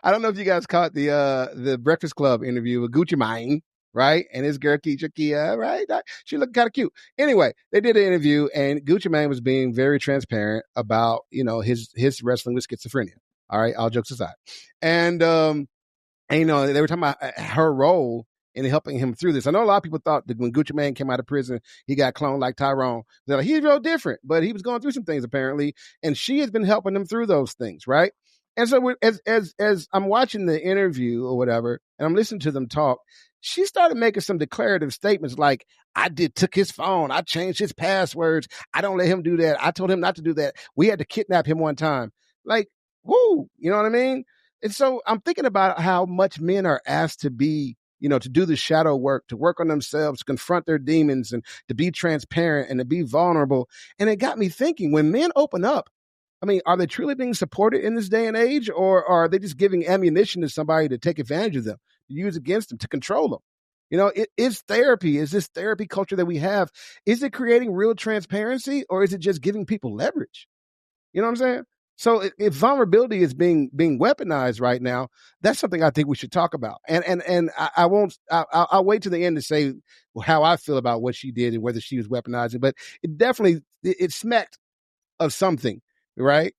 I don't know if you guys caught the Breakfast Club interview with Gucci Mane, right? And his girl Keyshia Ka'oir, right? She looked kind of cute. Anyway, they did an interview, and Gucci Mane was being very transparent about his wrestling with schizophrenia. All right, all jokes aside, and they were talking about her role in helping him through this. I know a lot of people thought that when Gucci Mane came out of prison, he got cloned like Tyrone. They're like, he's real different, but he was going through some things apparently, and she has been helping him through those things, right? And so as I'm watching the interview or whatever, and I'm listening to them talk, she started making some declarative statements like, took his phone, I changed his passwords, I don't let him do that, I told him not to do that, we had to kidnap him one time. Like, whoo, you know what I mean? And so I'm thinking about how much men are asked to be, to do the shadow work, to work on themselves, to confront their demons and to be transparent and to be vulnerable. And it got me thinking, when men open up, I mean, are they truly being supported in this day and age, or are they just giving ammunition to somebody to take advantage of them, to use against them, to control them? It is therapy. Is this therapy culture that we have? Is it creating real transparency, or is it just giving people leverage? You know what I'm saying? So if vulnerability is being weaponized right now, that's something I think we should talk about. And I won't. I'll wait to the end to say how I feel about what she did and whether she was weaponizing. But it definitely it smacked of something, right?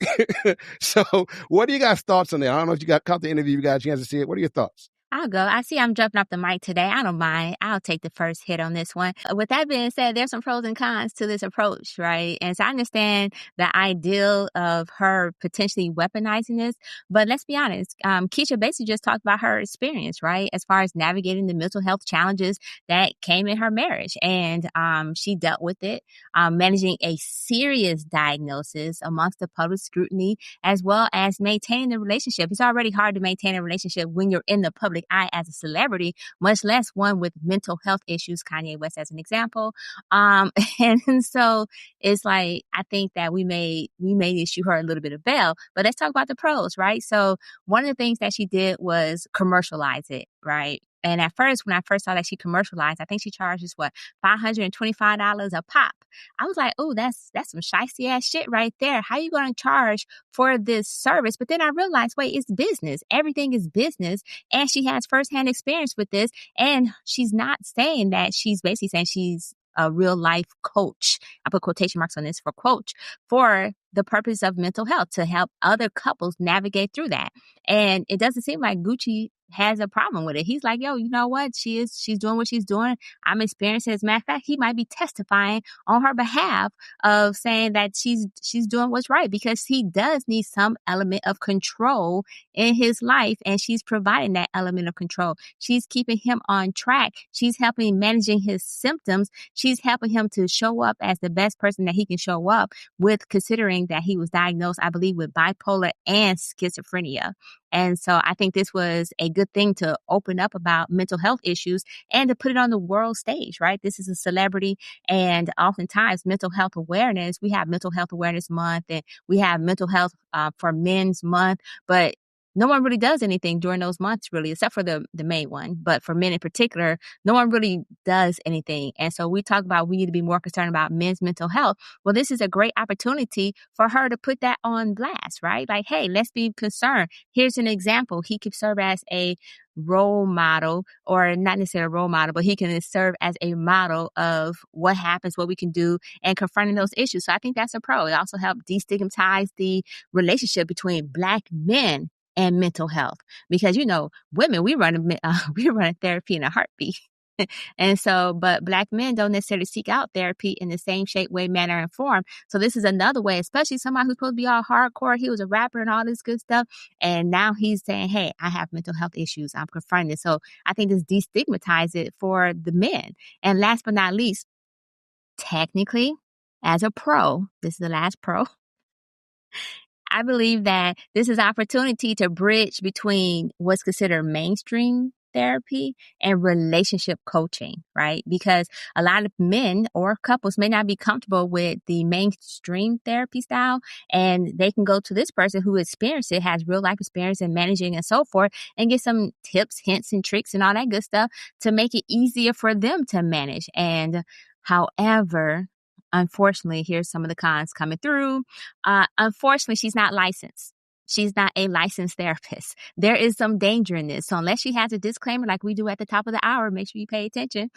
So what are you guys' thoughts on that? I don't know if you caught the interview, you got a chance to see it. What are your thoughts? I'll go. I see I'm jumping off the mic today. I don't mind. I'll take the first hit on this one. With that being said, there's some pros and cons to this approach, right? And so I understand the ideal of her potentially weaponizing this, but let's be honest. Keyshia basically just talked about her experience, right? As far as navigating the mental health challenges that came in her marriage. And she dealt with it, managing a serious diagnosis amongst the public scrutiny, as well as maintaining the relationship. It's already hard to maintain a relationship when you're in the public eye as a celebrity, much less one with mental health issues, Kanye West as an example. And so it's like, I think that we may issue her a little bit of bail, but let's talk about the pros, right? So one of the things that she did was commercialize it, right? And at first, when I first saw that she commercialized, I think she charges $525 a pop. I was like, oh, that's some shicey ass shit right there. How you going to charge for this service? But then I realized, wait, it's business. Everything is business. And she has firsthand experience with this. And she's not saying that, she's basically saying she's a real life coach. I put quotation marks on this for coach, for the purpose of mental health, to help other couples navigate through that. And it doesn't seem like Gucci has a problem with it. He's like, yo, you know what? She's doing what she's doing. I'm experiencing it. As a matter of fact, he might be testifying on her behalf of saying that she's doing what's right, because he does need some element of control in his life. And she's providing that element of control. She's keeping him on track. She's helping managing his symptoms. She's helping him to show up as the best person that he can show up with, considering that he was diagnosed, I believe, with bipolar and schizophrenia. And so I think this was a good thing to open up about mental health issues and to put it on the world stage, right? This is a celebrity, and oftentimes mental health awareness, we have Mental Health Awareness Month, and we have Mental Health for Men's Month, but no one really does anything during those months, really, except for the main one. But for men in particular, no one really does anything. And so we talk about, we need to be more concerned about men's mental health. Well, this is a great opportunity for her to put that on blast, right? Like, hey, let's be concerned. Here's an example. He could serve as a role model, or not necessarily a role model, but he can serve as a model of what happens, what we can do, and confronting those issues. So I think that's a pro. It also helped destigmatize the relationship between Black men and mental health, because women, we run therapy in a heartbeat. And so, but Black men don't necessarily seek out therapy in the same shape, way, manner, and form. So this is another way, especially somebody who's supposed to be all hardcore. He was a rapper and all this good stuff. And now he's saying, hey, I have mental health issues. I'm confronting it. So I think this destigmatizes it for the men. And last but not least, technically, as a pro, this is the last pro, I believe that this is an opportunity to bridge between what's considered mainstream therapy and relationship coaching, right? Because a lot of men or couples may not be comfortable with the mainstream therapy style, and they can go to this person who experienced it, has real life experience in managing and so forth, and get some tips, hints, and tricks and all that good stuff to make it easier for them to manage. And however, unfortunately, here's some of the cons coming through. Unfortunately, she's not licensed. she's not a licensed therapist. There is some danger in this. So unless she has a disclaimer like we do at the top of the hour, make sure you pay attention,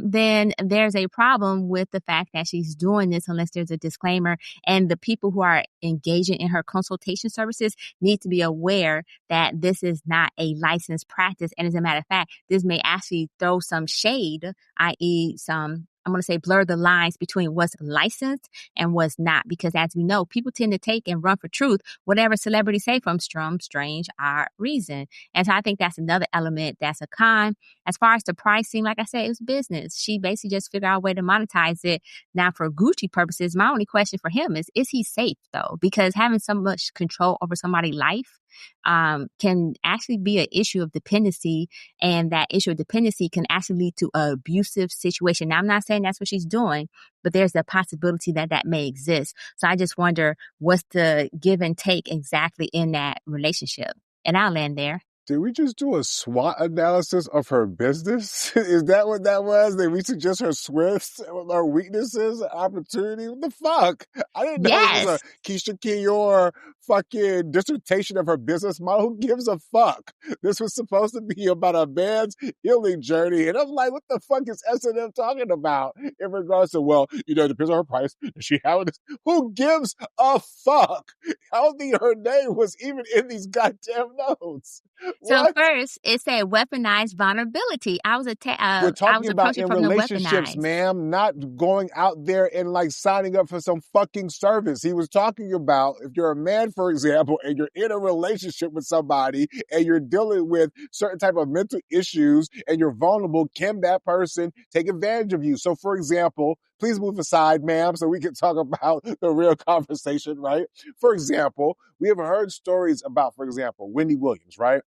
then there's a problem with the fact that she's doing this unless there's a disclaimer. And the people who are engaging in her consultation services need to be aware that this is not a licensed practice. And as a matter of fact, this may actually throw some shade, i.e. some, I'm going to say, blur the lines between what's licensed and what's not. Because as we know, people tend to take and run for truth whatever celebrities say from some strange, odd reason. And so I think that's another element that's a con. As far as the pricing, like I said, it was business. She basically just figured out a way to monetize it. Now, for Gucci purposes, my only question for him is he safe, though? Because having so much control over somebody's life can actually be an issue of dependency, and that issue of dependency can actually lead to an abusive situation. Now, I'm not saying that's what she's doing, but there's a possibility that that may exist. So I just wonder what's the give and take exactly in that relationship. And I'll land there. Did we just do a SWOT analysis of her business? Is that what that was? Did we suggest her strengths, her weaknesses, opportunity? What the fuck? I didn't know Yes. it was a Keyshia Ka'oir fucking dissertation of her business model. Who gives a fuck? This was supposed to be about a man's healing journey. And I'm like, what the fuck is S&M talking about in regards to, well, it depends on her price. Does she have this? Who gives a fuck? I don't think her name was even in these goddamn notes. So What? first, it said weaponized vulnerability. We're talking about in relationships, ma'am, not going out there and like signing up for some fucking service. He was talking about if you're a man, for example, and you're in a relationship with somebody and you're dealing with certain type of mental issues and you're vulnerable, can that person take advantage of you? So, for example, please move aside, ma'am, so we can talk about the real conversation, right? For example, we have heard stories about, for example, Wendy Williams, right?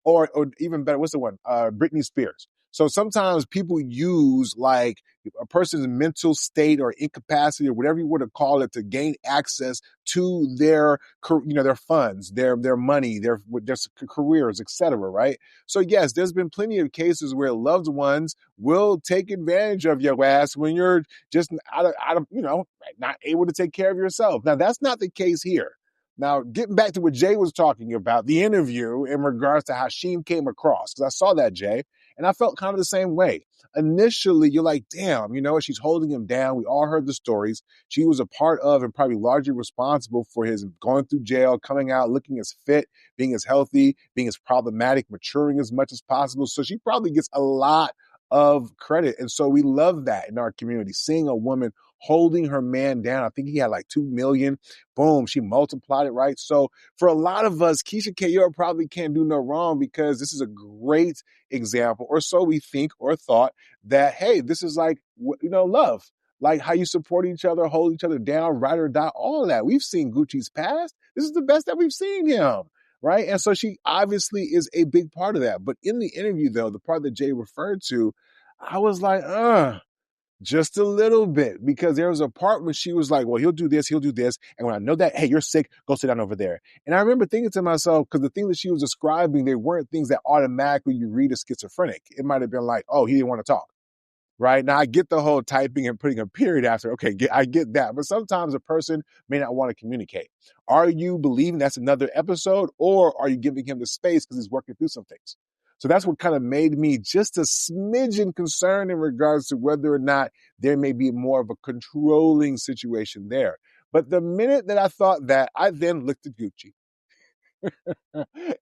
Or even better, what's the one? Britney Spears. So sometimes people use like a person's mental state or incapacity or whatever you want to call it to gain access to their, their funds, their money, their careers, etc. Right? So yes, there's been plenty of cases where loved ones will take advantage of your ass when you're just out of not able to take care of yourself. Now that's not the case here. Now, getting back to what Jay was talking about, the interview in regards to how Sheem came across, because I saw that, Jay, and I felt kind of the same way. Initially, you're like, damn, she's holding him down. We all heard the stories. She was a part of and probably largely responsible for his going through jail, coming out, looking as fit, being as healthy, being as problematic, maturing as much as possible. So she probably gets a lot of credit. And so we love that in our community, seeing a woman holding her man down. I think he had like 2 million. Boom, she multiplied it, right? So for a lot of us, Keyshia Ka'oir probably can't do no wrong because this is a great example, or so we think or thought, that, hey, this is like, love. Like how you support each other, hold each other down, ride or die, all of that. We've seen Gucci's past. This is the best that we've seen him, right? And so she obviously is a big part of that. But in the interview, though, the part that Jay referred to, I was like, just a little bit, because there was a part when she was like, well, he'll do this. And when I know that, hey, you're sick, go sit down over there. And I remember thinking to myself, because the things that she was describing, they weren't things that automatically you read as schizophrenic. It might have been like, oh, he didn't want to talk. Right? Now, I get the whole typing and putting a period after. Okay, I get that. But sometimes a person may not want to communicate. Are you believing that's another episode, or are you giving him the space because he's working through some things? So that's what kind of made me just a smidgen concerned in regards to whether or not there may be more of a controlling situation there. But the minute that I thought that, I then looked at Gucci.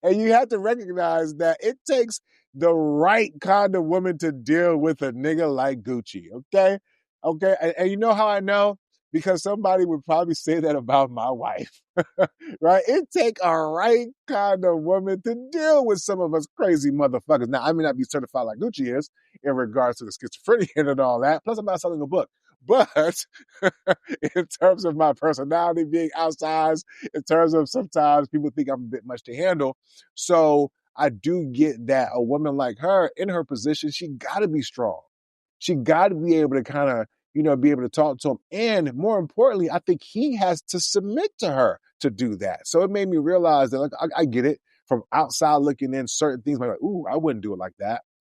And you have to recognize that it takes the right kind of woman to deal with a nigga like Gucci, okay? Okay, and you know how I know? Because somebody would probably say that about my wife, right? It take a right kind of woman to deal with some of us crazy motherfuckers. Now, I may not be certified like Gucci is in regards to the schizophrenia and all that. Plus, I'm not selling a book. But in terms of my personality being outsized, in terms of sometimes people think I'm a bit much to handle. So I do get that a woman like her in her position, she got to be strong. She got to be able to kind of, be able to talk to him. And more importantly, I think he has to submit to her to do that. So it made me realize that, like, I get it from outside looking in, certain things like, ooh, I wouldn't do it like that.